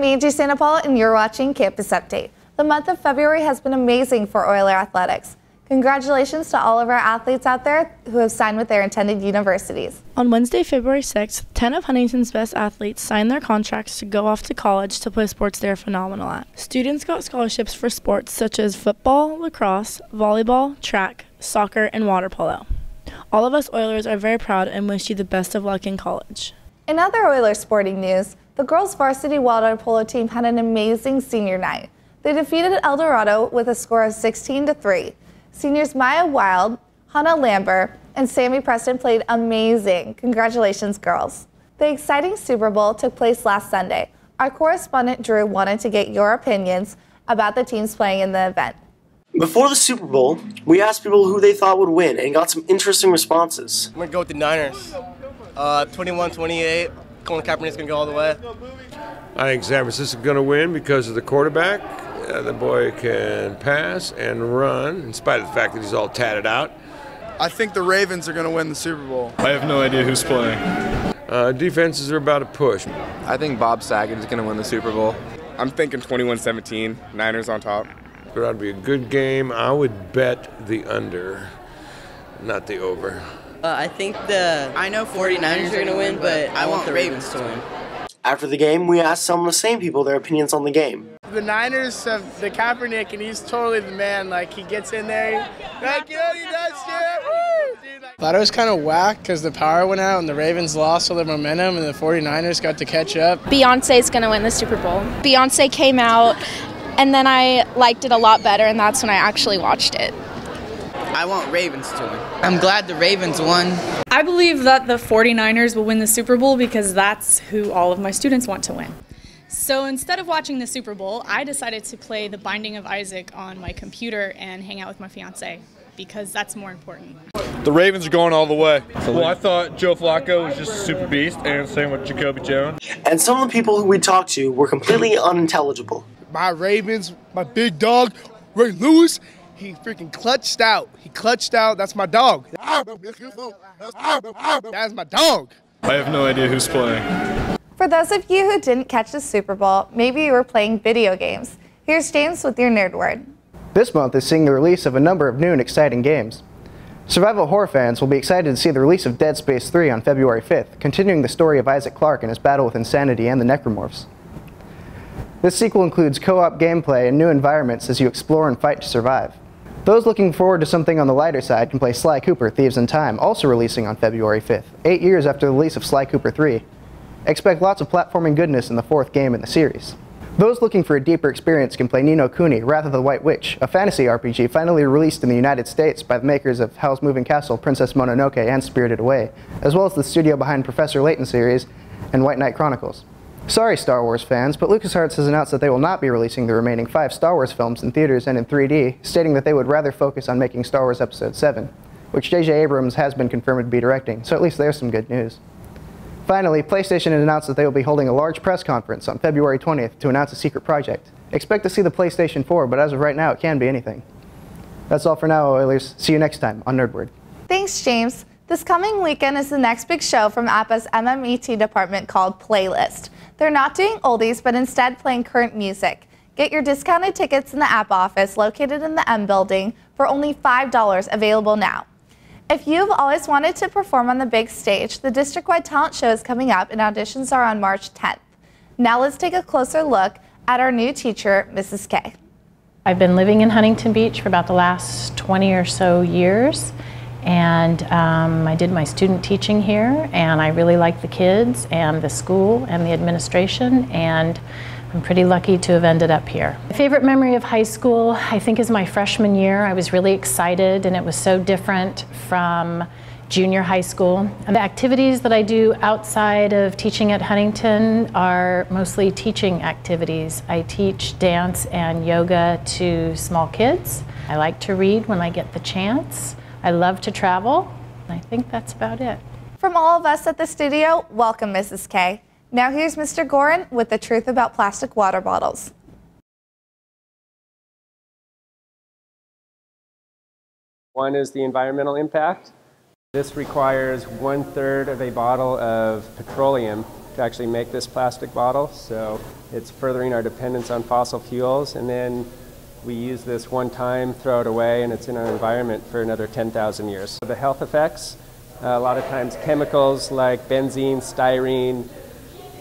I'm Angie Santapaula, and you're watching Campus Update. The month of February has been amazing for Oiler athletics. Congratulations to all of our athletes out there who have signed with their intended universities. On Wednesday, February 6th, 10 of Huntington's best athletes signed their contracts to go off to college to play sports they're phenomenal at. Students got scholarships for sports such as football, lacrosse, volleyball, track, soccer, and water polo. All of us Oilers are very proud and wish you the best of luck in college. In other Oiler sporting news, the girls' varsity water polo team had an amazing senior night. They defeated El Dorado with a score of 16-3. Seniors Maya Wild, Hannah Lambert, and Sammy Preston played amazing. Congratulations, girls. The exciting Super Bowl took place last Sunday. Our correspondent Drew wanted to get your opinions about the teams playing in the event. Before the Super Bowl, we asked people who they thought would win and got some interesting responses. I'm going to go with the Niners. 21-28. Colin Kaepernick's going to go all the way. I think San Francisco's going to win because of the quarterback. The boy can pass and run, in spite of the fact that he's all tatted out. I think the Ravens are going to win the Super Bowl. I have no idea who's playing. Defenses are about to push. I think Bob Saget is going to win the Super Bowl. I'm thinking 21-17, Niners on top. It ought to be a good game. I would bet the under, not the over. I think I know 49ers are going to win, but I want the Ravens to win. After the game, we asked some of the same people their opinions on the game. The Niners have the Kaepernick, and he's totally the man. Like, he gets in there, like, you know, he does shit. Woo! Thought it was kind of whack because the power went out and the Ravens lost all their momentum and the 49ers got to catch up. Beyonce's going to win the Super Bowl. Beyonce came out, and then I liked it a lot better, and that's when I actually watched it. I want Ravens to win. I'm glad the Ravens won. I believe that the 49ers will win the Super Bowl because that's who all of my students want to win. So instead of watching the Super Bowl, I decided to play The Binding of Isaac on my computer and hang out with my fiance because that's more important. The Ravens are going all the way. Well, I thought Joe Flacco was just a super beast, and same with Jacoby Jones. And some of the people who we talked to were completely unintelligible. My Ravens, my big dog, Ray Lewis, he freaking clutched out. He clutched out. That's my dog. That's my dog. I have no idea who's playing. For those of you who didn't catch the Super Bowl, maybe you were playing video games. Here's James with your nerd word. This month is seeing the release of a number of new and exciting games. Survival horror fans will be excited to see the release of Dead Space 3 on February 5th, continuing the story of Isaac Clarke and his battle with insanity and the necromorphs. This sequel includes co-op gameplay and new environments as you explore and fight to survive. Those looking forward to something on the lighter side can play Sly Cooper: Thieves in Time, also releasing on February 5th, 8 years after the release of Sly Cooper 3. Expect lots of platforming goodness in the 4th game in the series. Those looking for a deeper experience can play Ni no Kuni: Wrath of the White Witch, a fantasy RPG finally released in the United States by the makers of Howl's Moving Castle, Princess Mononoke, and Spirited Away, as well as the studio behind Professor Layton series and White Knight Chronicles. Sorry, Star Wars fans, but LucasArts has announced that they will not be releasing the remaining 5 Star Wars films in theaters and in 3D, stating that they would rather focus on making Star Wars Episode 7, which J.J. Abrams has been confirmed to be directing, so at least there's some good news. Finally, PlayStation has announced that they will be holding a large press conference on February 20th to announce a secret project. Expect to see the PlayStation 4, but as of right now, it can be anything. That's all for now, Oilers. See you next time on Nerdword. Thanks, James. This coming weekend is the next big show from APPA's MMET department called Playlist. They're not doing oldies, but instead playing current music. Get your discounted tickets in the APPA office located in the M building for only $5 available now. If you've always wanted to perform on the big stage, the district-wide talent show is coming up and auditions are on March 10th. Now let's take a closer look at our new teacher, Mrs. K. I've been living in Huntington Beach for about the last 20 or so years, and I did my student teaching here, and I really like the kids and the school and the administration, and I'm pretty lucky to have ended up here. My favorite memory of high school, I think, is my freshman year. I was really excited, and it was so different from junior high school. And the activities that I do outside of teaching at Huntington are mostly teaching activities. I teach dance and yoga to small kids. I like to read when I get the chance. I love to travel. I think that's about it. From all of us at the studio, welcome, Mrs. K. Now here's Mr. Gorin with the truth about plastic water bottles. One is the environmental impact. This requires 1/3 of a bottle of petroleum to actually make this plastic bottle. So it's furthering our dependence on fossil fuels. And then we use this one time, throw it away, and it's in our environment for another 10,000 years. The health effects, a lot of times chemicals like benzene, styrene,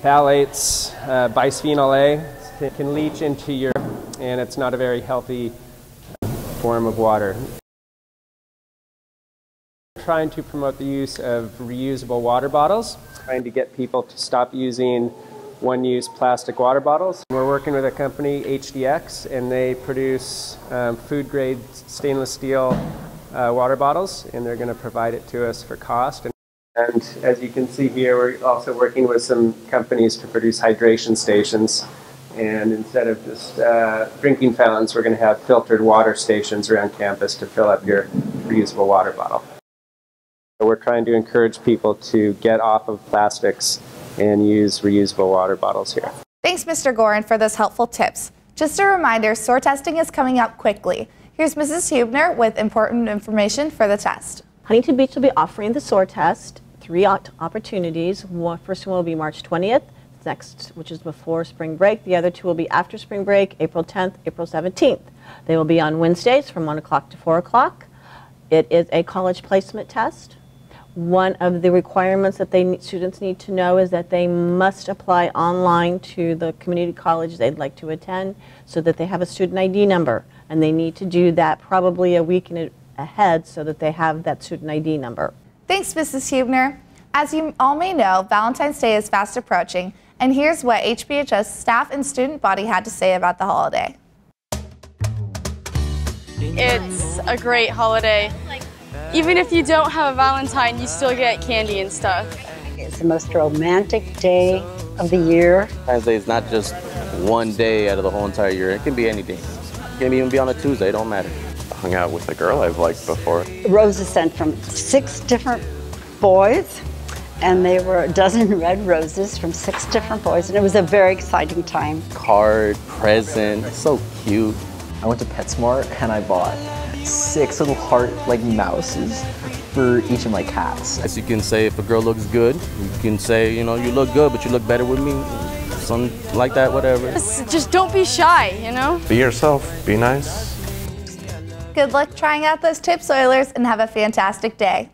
phthalates, bisphenol A can leach into your, and it's not a very healthy form of water. Trying to promote the use of reusable water bottles, trying to get people to stop using one-use plastic water bottles. We're working with a company, HDX, and they produce food-grade stainless steel water bottles, and they're going to provide it to us for cost. And as you can see here, we're also working with some companies to produce hydration stations. And instead of just drinking fountains, we're going to have filtered water stations around campus to fill up your reusable water bottle. So we're trying to encourage people to get off of plastics and use reusable water bottles here. Thanks, Mr. Gorin, for those helpful tips. Just a reminder, SOAR testing is coming up quickly. Here's Mrs. Hubner with important information for the test. Huntington Beach will be offering the SOAR test, 3 opportunities. First one will be March 20th, next, which is before spring break. The other 2 will be after spring break, April 10th, April 17th. They will be on Wednesdays from 1 o'clock to 4 o'clock. It is a college placement test. One of the requirements that students need to know is that they must apply online to the community college they'd like to attend so that they have a student ID number. And they need to do that probably a week ahead so that they have that student ID number. Thanks, Mrs. Hubner. As you all may know, Valentine's Day is fast approaching, and here's what HBHS staff and student body had to say about the holiday. It's a great holiday. Even if you don't have a Valentine, you still get candy and stuff. It's the most romantic day of the year. Valentine's Day is not just one day out of the whole entire year. It can be any day. It can even be on a Tuesday, it don't matter. I hung out with a girl I've liked before. Roses sent from 6 different boys, and they were a dozen red roses from 6 different boys, and it was a very exciting time. Card, present, so cute. I went to PetSmart and I bought 6 little heart-like mouses for each of my cats. As you can say, if a girl looks good, you can say, you know, you look good, but you look better with me. Something like that, whatever. Just don't be shy, you know? Be yourself, be nice. Good luck trying out those tips, Oilers, and have a fantastic day.